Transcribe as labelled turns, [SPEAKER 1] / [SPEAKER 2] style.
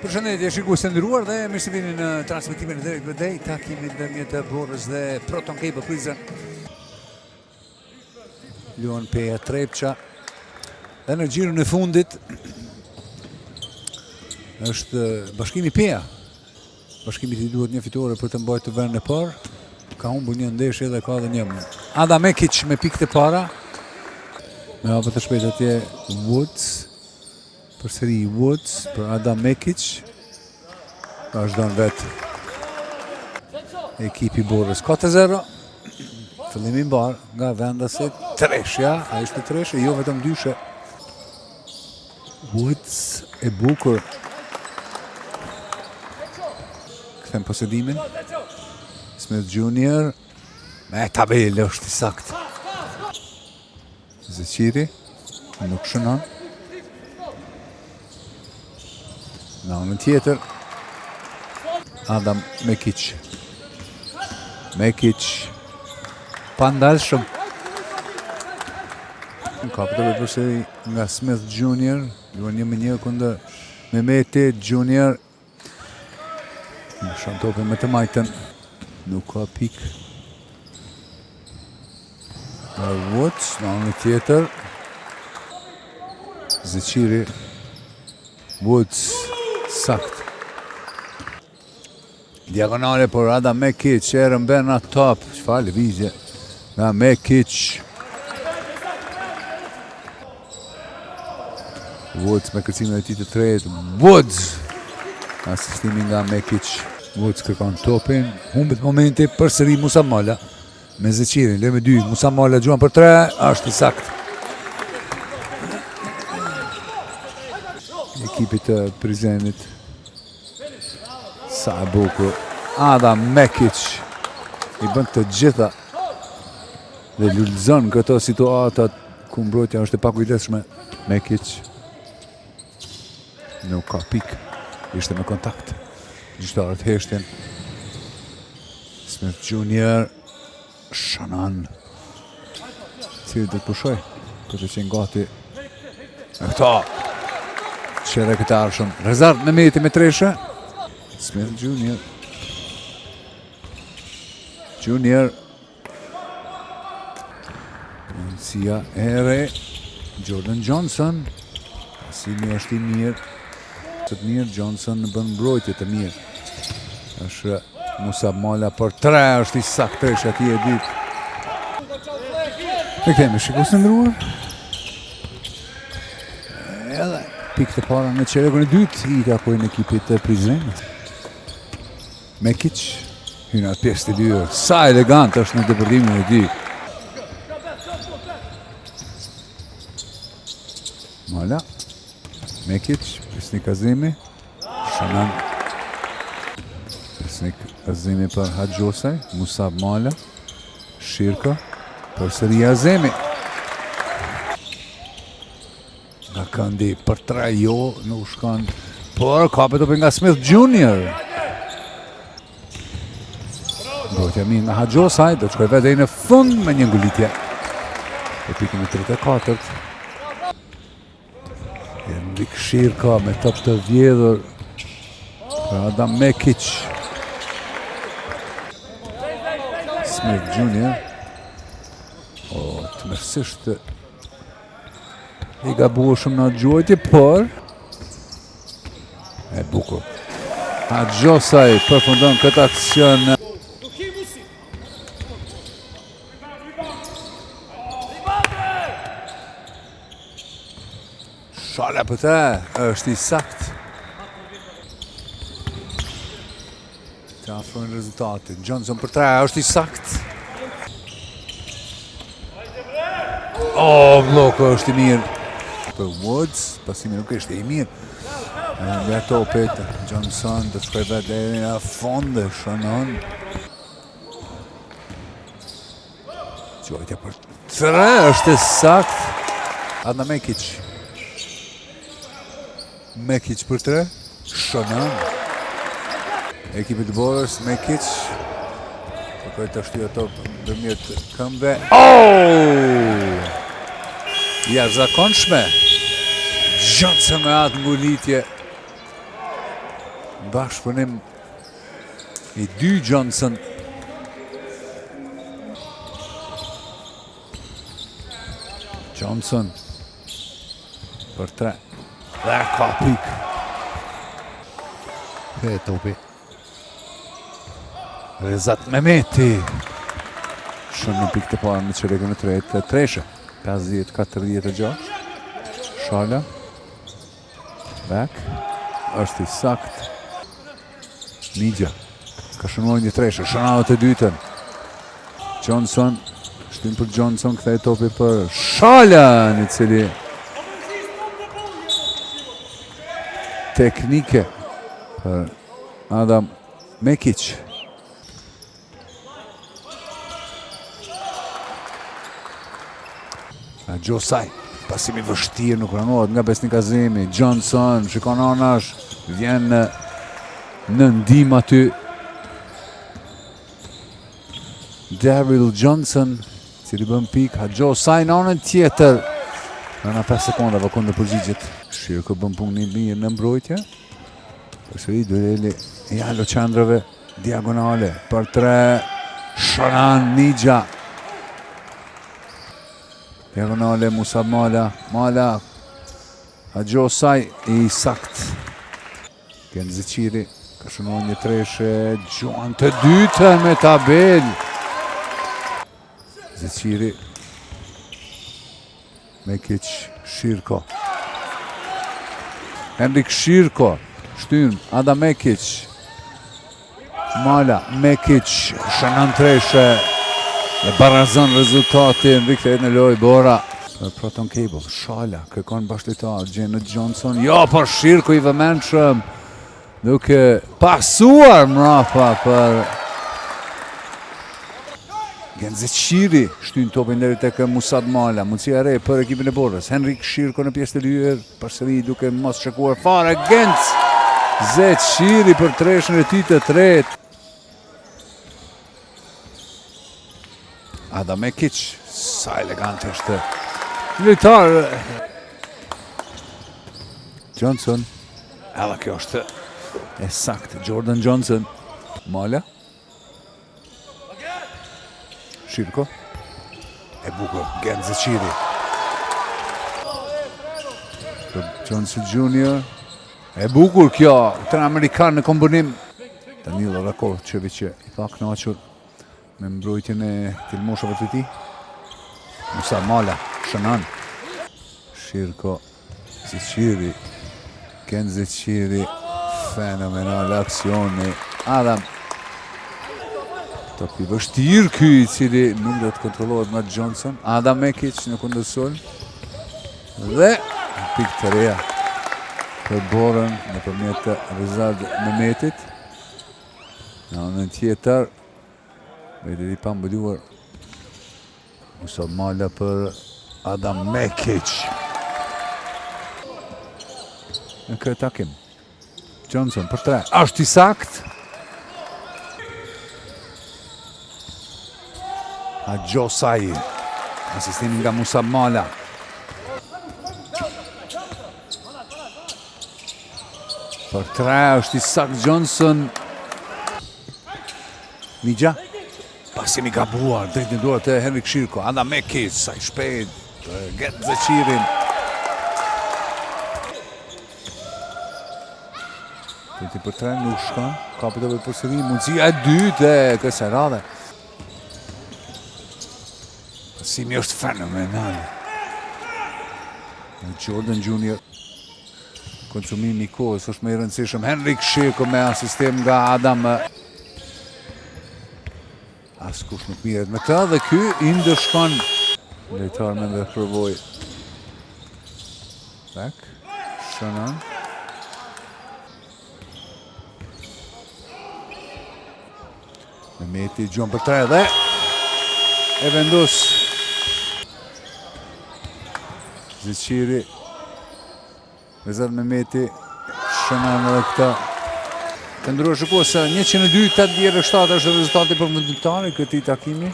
[SPEAKER 1] Përshëndetje shikues të nderuar dhe mirë se vini në transmetimin e Derek Vedej, takimin ndërmjet Borës dhe Proton Cable Prison. Luan Peja Trepça. Dhe në gjirën e fundit është Bashkimi Peja. Bashkimi i duhet një fitore për të mbajtur vendin e parë. Ka humbur një ndeshje dhe ka edhe një. Adam Mekic me pikët e para. Me hapet të shpejt atje Woods. Përsëri Woods për Adam Mekic. Vazhdon vetë ekipi Borës 4-0. Fillimi mbar nga vendasit Treshja. A ishte Treshja, jo vetëm dyshe. Woods e bukur. Kthem posedimin. Smith Junior. Me tabelë është i sakt. Zeqiri nuk shënon. Në anën tjetër Adam Mekic. Mekic pandalshëm. Ka pëtëve përsëri nga Smith Junior. Luan 1-1 kundër Mehmeti Junior. Në shanë topin me të majtën. Nuk ka pik. Woods në anën tjetër. Zeqiri. Woods sakt. Diagonale por Adam Mekic, erën ben në top. Çfarë lëvizje nga Mekic. Woods me kërcimin e tij të tretë. Woods. Asistimi nga Mekic. Woods kërkon topin. Humbet momenti përsëri Musa Mala. Me Zeqirin, le me 2. Musa Mala gjuan për 3. Është i sakt. Ekipit të Prizrenit. Sa e bukur. Adam Mekic i bën të gjitha dhe lullëzon këto situatat ku mbrojtja është e pakujdesshme. Mekic nuk ka pik. Ishte me kontakt. Gjyqtarët heshtjen. Smith Junior shënon. Cili do të pushoj. Këtë që ngati. E këta. Qere këtë arshëm. Rezart me meti me Treshe. Smith Junior. Nënësia ere. Jordan Johnson. Asimi është i mirë. Të mirë, Johnson në bën mbrojtje të mirë. Është Musa Mala për 3. Është i sakt Treshe ati e dytë. E kemi shikues të nderuar. Edhe pikë të para në çerekun e dytë i takojnë ekipit të Prizrenit. Mekic hyn atë pjesë të lirë. Sa elegant është në depërtimin e tij. Mala. Mekic, Besnik Azimi. Shënon. Besnik Azimi për Haxhosaj. Musa Mala. Shirka. Përsëri Azimi. Nga këndi për 3 jo, nuk shkon. Por kapet topin nga Smith Junior. Mbrojtja mirë nga Haxhosaj, do të shkoj vetë në fund me një ngulitje. Për pikën e 34. Henrik Shirka me top të vjedhur. Për Adam Mekic. Smith Junior. Të mërsisht i gabuar shumë në gjojtje, por e bukur. Haxhosaj përfundon këtë aksion. Shala për te, është i sakt. Të afrojnë rezultatin. Johnson për 3, është i sakt. Bloko është i mirë. Për Woods, pasimi nuk ishte i mirë. Nga topit, Johnson të shkoj vetë deri në fund dhe shënon. Gjojtja për 3, është i sakt. Adam Mekic. Mekic për 3, shënon. Ekipit të Borës, Mekic. Përkoj të shtyja top ndërmjet këmbëve. Jashtëzakonshme. Johnson me atë ngulitje. Bashkëpunim i dy Johnson. Johnson për 3 dhe ka pik. Dhe topi Rezat Mehmeti shumë në pik të parë në çerekun e tretë. Treshe 50-46. Shala back është i sakt. Nigja ka shënuar një treshe, shënavët e dytën. Johnson, shtim për Johnson, kthej topi për Shalan, i cili teknike për Adam Mekic. Gjosaj, pasimi vështirë, nuk ranohet nga Besnik Azemi. Johnson, shikon anash, vjen në ndim aty. Daryl Johnson, cili bën pik. Gjosaj në anën tjetër. Në 5 sekundave kundër përgjigjet. Shirko bën punë mirë në mbrojtje. Përsëri dueli i Alo Qandrave, diagonale për 3. Sharan Nigja. Diagonale Musab Mala. Gjosaj i sakt. Genzi Qiri ka shënuar një treshe. Gjuan të dytën me tabel. Zeciri, Mekic, Shirko. Henrik Shirko, shtyn, Adam Mekic. Mala, Mekic, shënon treshe. E barazon rezultatin, rikthehet në lojë Bora. Proton Cable, Shala, kërkon bashkëtar, gjen në Johnson. Jo, për Shirko i vëmendshëm. Duke pasuar mrapa për Genzi Qiri, shtyn topin deri tek Musab Mala. Mundësia e re për ekipin e Borës. Henrik Shirko në pjesë të lyer, përsëri duke mos shkuar fare. Genzi Qiri për treshën e tij të tretë. Adam Mekic, sa elegant është lojtar. Johnson, edhe kjo është e sakt. Jordan Johnson, Mala. Shirko, e bukur, Genzi Qiri. Johnson Jr. E bukur kjo, të në Amerikan në komponim. Danilo Rakočević i pa knaqur me mbrojtjen e tilmoshave të tij. Musa Mala, shënon. Shirko, Qiri, Genzi Qiri, fenomenal aksioni. Adam topi vështirë ky, i cili nuk do të kontrollohet nga Johnson. Adam Mekic në kundërsul. Dhe pik të reja për Borën nëpërmjet Rezat Mehmetit. Në anën tjetër, veri i pambuluar Musab Mala për Adam Mekic. Në këtë takim Johnson për 3. Është i sakt. Gjosaj, asistimi nga Musab Mala. Për 3 është i sakt Johnson. Nigja, pasimi gabuar, drejt në duart e Henrik Shirko. Adam Mekic, sa i shpejt, Genzi Qirin. Drejti për 3 nuk shkon, kapit e përsëri, mundësia e dytë e kësaj radhe. Pasimi është fenomenal. Jordan Jr. Konsumimi i kohës është më i rëndësishëm. Henrik Shirko me asistim nga Adam. Askush nuk mirët me ta dhe ky i ndëshkon. Lojtar me dhe përvoj. Back. Shënon. Mehmeti gjuan për 3 dhe e vendos. Zeciri, Rezat Mehmeti, shënon edhe këta. Të ndruar shikues, 102-87 është rezultati përfundimtar i këtij takimi.